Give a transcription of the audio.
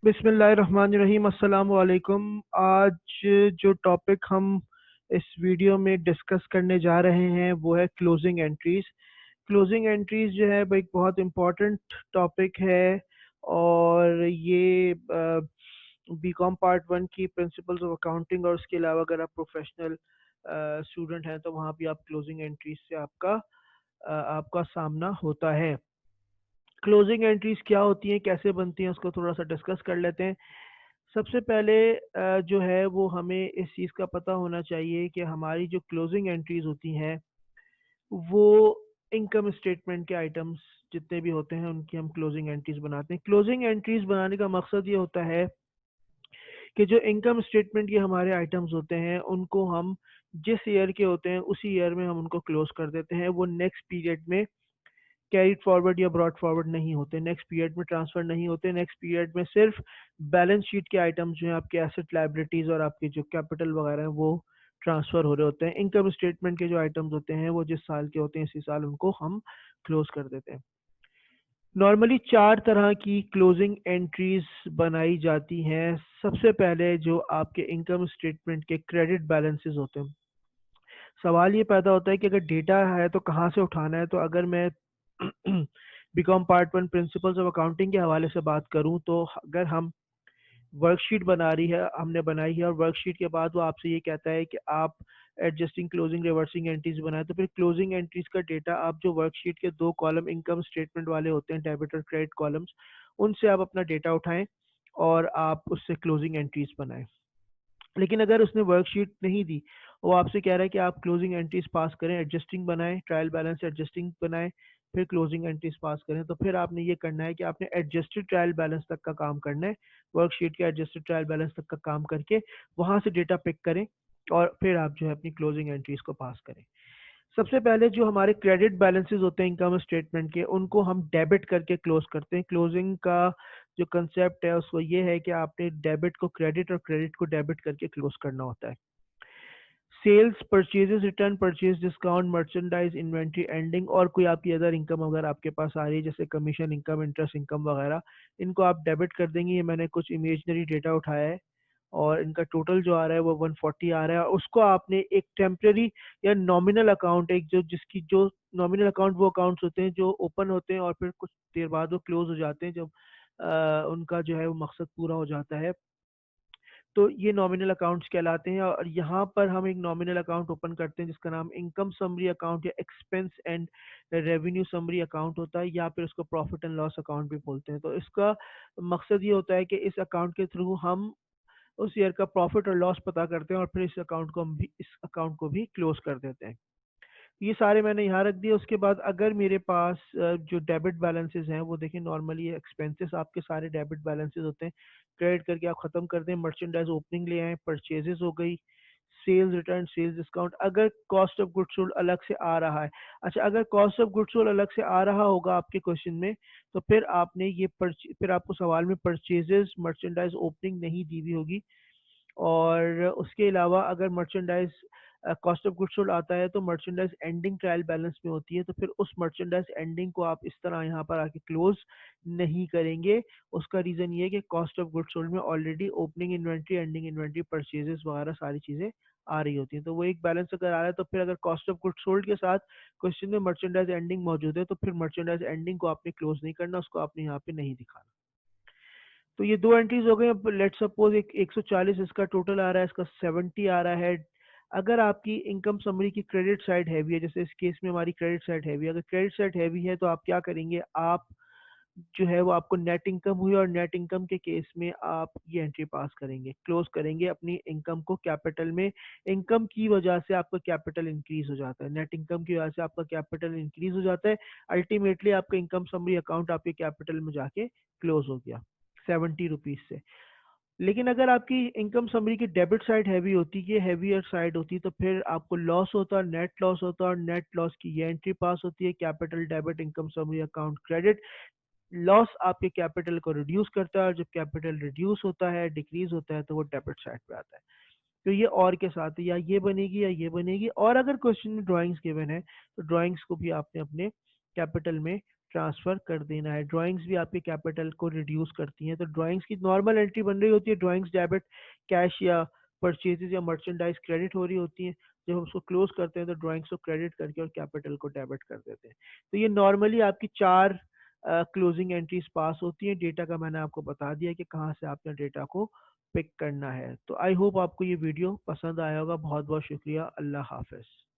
बिस्मिल्लाहिर्रहमानिर्रहीम अस्सलाम वालेकुम। आज जो टॉपिक हम इस वीडियो में डिस्कस करने जा रहे हैं वो है क्लोजिंग एंट्रीज। क्लोजिंग एंट्रीज जो है वो एक बहुत इम्पोर्टेंट टॉपिक है और ये बीकॉम पार्ट वन की प्रिंसिपल्स ऑफ अकाउंटिंग और उसके अलावा अगर आप प्रोफेशनल स्टूडेंट हैं तो वहाँ भी आप क्लोजिंग एंट्रीज से आपका सामना होता है। क्लोजिंग एंट्रीज क्या होती हैं, कैसे बनती हैं, उसको थोड़ा सा डिस्कस कर लेते हैं। सबसे पहले जो है वो हमें इस चीज़ का पता होना चाहिए कि हमारी जो क्लोजिंग एंट्रीज होती हैं वो इनकम स्टेटमेंट के आइटम्स जितने भी होते हैं उनकी हम क्लोजिंग एंट्रीज बनाते हैं। क्लोजिंग एंट्रीज बनाने का मकसद ये होता है कि जो इनकम स्टेटमेंट के हमारे आइटम्स होते हैं उनको हम जिस ईयर के होते हैं उसी ईयर में हम उनको क्लोज कर देते हैं। वो नेक्स्ट पीरियड में कैरिड फॉरवर्ड या ब्रॉड फॉरवर्ड नहीं होते, नेक्स्ट पीरियड में ट्रांसफर नहीं होते। नेक्स्ट पीरियड में सिर्फ बैलेंस शीट के आइटम्स जो हैं, आपके एसेट लाइबिलिटीज और आपके जो कैपिटल वगैरह हैं वो ट्रांसफर हो रहे होते हैं। इनकम स्टेटमेंट के जो आइटम्स होते हैं वो जिस साल के होते हैं इसी साल उनको हम क्लोज कर देते हैं। नॉर्मली चार तरह की क्लोजिंग एंट्रीज बनाई जाती हैं। सबसे पहले जो आपके इनकम स्टेटमेंट के क्रेडिट बैलेंसेस होते हैं, सवाल ये पैदा होता है कि अगर डेटा है तो कहाँ से उठाना है। तो अगर मैं BCom part one principles of accounting के हवाले से बात करूं तो अगर हम वर्कशीट बना रही है हमने बनाई है और वर्कशीट के बाद वो आपसे ये कहता है कि आप एडजस्टिंग क्लोजिंग रिवर्सिंग एंट्रीज बनाए, तो फिर क्लोजिंग एंट्रीज का डेटा आप जो वर्कशीट के दो कॉलम इनकम स्टेटमेंट वाले होते हैं, डेबिट और क्रेडिट कॉलम्स, उनसे आप अपना डेटा उठाएं और आप उससे क्लोजिंग एंट्रीज बनाएं। लेकिन अगर उसने वर्कशीट नहीं दी, वो आपसे कह रहा है कि आप क्लोजिंग एंट्रीज पास करें, एडजस्टिंग बनाएं, ट्रायल बैलेंस एडजस्टिंग बनाएं, फिर क्लोजिंग एंट्रीज पास करें, तो फिर आपने ये करना है कि आपने एडजस्टेड ट्रायल बैलेंस तक का काम करना है। वर्कशीट के एडजस्टेड ट्रायल बैलेंस तक का काम करके वहां से डेटा पिक करें और फिर आप जो है अपनी क्लोजिंग एंट्रीज को पास करें। सबसे पहले जो हमारे क्रेडिट बैलेंसेस होते हैं इनकम स्टेटमेंट के, उनको हम डेबिट करके क्लोज करते हैं। क्लोजिंग का जो कंसेप्ट है उसको ये है कि आपने डेबिट को क्रेडिट और क्रेडिट को डेबिट करके क्लोज करना होता है। Sales, purchases, return, purchase discount, merchandise, inventory ending और कोई आपकी अदर इनकम अगर आपके पास आ रही है जैसे कमीशन इनकम, इंटरेस्ट इनकम वगैरह, इनको आप डेबिट कर देंगे। ये मैंने कुछ इमेजनरी डेटा उठाया है और इनका टोटल जो आ रहा है वो 140 आ रहा है। और उसको आपने एक टेम्पररी या नॉमिनल अकाउंट, एक जिसकी जो नॉमिनल अकाउंट, वो अकाउंट्स होते हैं जो ओपन होते हैं और फिर कुछ देर बाद वो क्लोज हो जाते हैं जब उनका जो है वो मकसद पूरा हो जाता है। तो ये नॉमिनल अकाउंट्स कहलाते हैं और यहाँ पर हम एक नॉमिनल अकाउंट ओपन करते हैं जिसका नाम इनकम समरी अकाउंट या expense and revenue summary account होता है, या फिर इसको प्रॉफिट एंड लॉस अकाउंट भी बोलते हैं। तो इसका मकसद ये होता है कि इस अकाउंट के थ्रू हम उस ईयर का प्रॉफिट और लॉस पता करते हैं और फिर इस अकाउंट को भी क्लोज कर देते हैं। ये सारे मैंने यहाँ रख दिए। उसके बाद अगर मेरे पास जो डेबिट बैलेंसेस हैं वो देखिए, नॉर्मली ये एक्सपेंसेस आपके सारे डेबिट बैलेंसेस होते हैं, क्रेडिट करके आप खत्म कर दें। मर्चेंडाइज ओपनिंग ले आए, परचेजेस हो गई, सेल्स रिटर्न, सेल्स डिस्काउंट। अगर कॉस्ट ऑफ गुड्स सोल्ड अलग से आ रहा है, अच्छा अगर कॉस्ट ऑफ गुड्स सोल्ड अलग से आ रहा होगा आपके क्वेश्चन में, तो फिर आपने फिर आपको सवाल में परचेजेस मर्चेंडाइज ओपनिंग नहीं दी हुई होगी। और उसके अलावा अगर merchandise cost of goods sold आता है तो मर्चेंडाइज एंडिंग ट्रायल बैलेंस में होती है, तो फिर उस मर्चेंडाइज एंडिंग को आप इस तरह यहाँ पर आके क्लोज नहीं करेंगे। उसका रीज़न ये है कि कॉस्ट ऑफ गुड्स सोल्ड में already opening inventory, ending inventory, purchases वगैरह सारी चीज़ें आ रही होती हैं। तो वो एक बैलेंस अगर आ रहा है तो फिर अगर कॉस्ट ऑफ गुड्स सोल्ड के साथ क्वेश्चन में मर्चेंडाइज एंडिंग मौजूद है तो फिर मर्चेंडाइज एंडिंग को आपने क्लोज नहीं करना, उसको आपने यहाँ पे नहीं दिखाना। तो ये दो एंट्रीज हो गई। अब लेट सपोज एक 140 इसका टोटल आ रहा है, इसका 70 आ रहा है। अगर आपकी इनकम समरी की क्रेडिट साइड हैवी है, जैसे इस केस में हमारी क्रेडिट साइड हैवी है, अगर क्रेडिट साइड हैवी है तो आप क्या करेंगे, आप जो है वो आपको नेट इनकम हुई और नेट इनकम के केस में आप ये एंट्री पास करेंगे, क्लोज करेंगे अपनी इनकम को कैपिटल में। इनकम की वजह से आपका कैपिटल इंक्रीज हो जाता है, नेट इनकम की वजह से आपका कैपिटल इंक्रीज हो जाता है। अल्टीमेटली आपका इनकम समरी अकाउंट आपके कैपिटल में जाके क्लोज हो गया 70 रुपीज से। लेकिन अगर आपकी इनकम समरी की डेबिट साइड हैवी होती है, हैवियर साइड होती, तो फिर आपको लॉस होता है, नेट लॉस होता है, और नेट लॉस की ये एंट्री पास होती है, capital debit income summary account credit. Loss आपके कैपिटल को रिड्यूस करता है और जब कैपिटल रिड्यूस होता है, डिक्रीज होता है, तो वो डेबिट साइड पे आता है। तो ये और के साथ है, या ये बनेगी या ये बनेगी। और अगर क्वेश्चन में ड्राइंग्स गिवन है तो ड्राइंग्स को भी आपने अपने कैपिटल में ट्रांसफ़र कर देना है। ड्राइंग्स भी आपके कैपिटल को रिड्यूस करती हैं। तो ड्राइंग्स की नॉर्मल एंट्री बन रही होती है, ड्राइंग्स डेबिट कैश या परचेजेस या मर्चेंडाइज क्रेडिट हो रही होती हैं। जब हम उसको क्लोज करते हैं तो ड्राइंग्स को क्रेडिट करके और कैपिटल को डेबिट कर देते हैं। तो ये नॉर्मली आपकी चार क्लोजिंग एंट्रीज पास होती हैं। डेटा का मैंने आपको बता दिया कि कहाँ से आपने डेटा को पिक करना है। तो आई होप आपको ये वीडियो पसंद आया होगा। बहुत बहुत शुक्रिया। अल्लाह हाफिज़।